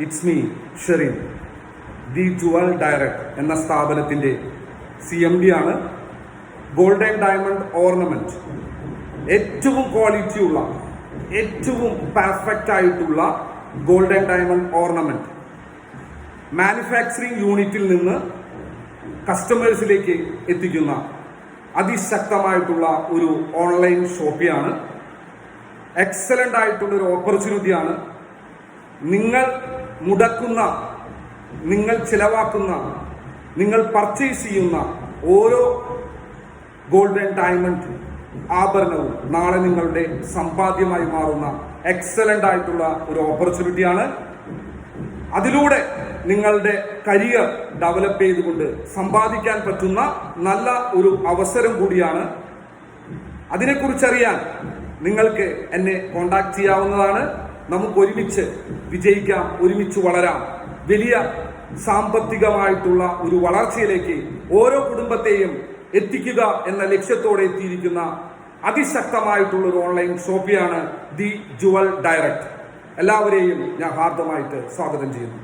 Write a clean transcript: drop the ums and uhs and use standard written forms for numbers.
It's me Sherin. The jewel direct എന്ന സ്ഥാപനത്തിൻ്റെ CMD ആണ്. ഗോൾഡ് ആൻഡ് ഡയമണ്ട് ഓർണമെന്റ്, ഏറ്റവും ക്വാളിറ്റിയുള്ള, ഏറ്റവും പെർഫെക്റ്റ് ആയിട്ടുള്ള gold and diamond ornament manufacturing യൂണിറ്റിൽ നിന്ന് കസ്റ്റമേഴ്സിലേക്ക് എത്തിക്കുന്ന അതിശക്തമായിട്ടുള്ള ഒരു ഓൺലൈൻ ഷോപ്പിയാണ്. എക്സലന്റ് ആയിട്ടുള്ള ഒരു ഓപ്പർച്യൂണിറ്റിയാണ്. നിങ്ങൾ മുടക്കുന്ന, നിങ്ങൾ ചിലവാക്കുന്ന, നിങ്ങൾ പർച്ചേസ് ചെയ്യുന്ന ഓരോ ഗോൾഡ് ആൻഡ് ഡയമണ്ട് ആഭരണവും നാളെ നിങ്ങളുടെ സമ്പാദ്യമായി മാറുന്ന എക്സലന്റ് ആയിട്ടുള്ള ഒരു ഓപ്പർച്യൂണിറ്റിയാണ്. അതിലൂടെ നിങ്ങളുടെ കരിയർ ഡെവലപ്പ് ചെയ്തുകൊണ്ട് സമ്പാദിക്കാൻ പറ്റുന്ന നല്ല ഒരു അവസരം കൂടിയാണ്. അതിനെക്കുറിച്ചറിയാൻ നിങ്ങൾക്ക് എന്നെ കോണ്ടാക്ട് ചെയ്യാവുന്നതാണ്. നമുക്ക് ഒരുമിച്ച് വിജയിക്കാം, ഒരുമിച്ച് വളരാം. വലിയ സാമ്പത്തികമായിട്ടുള്ള ഒരു വളർച്ചയിലേക്ക് ഓരോ കുടുംബത്തെയും എത്തിക്കുക എന്ന ലക്ഷ്യത്തോടെ എത്തിയിരിക്കുന്ന അതിശക്തമായിട്ടുള്ള ഒരു ഓൺലൈൻ ഷോപ്പിയാണ് ദി ജുവൽ ഡയറക്റ്റ്. എല്ലാവരെയും ഞാൻ ഹാർദമായിട്ട് സ്വാഗതം ചെയ്യുന്നു.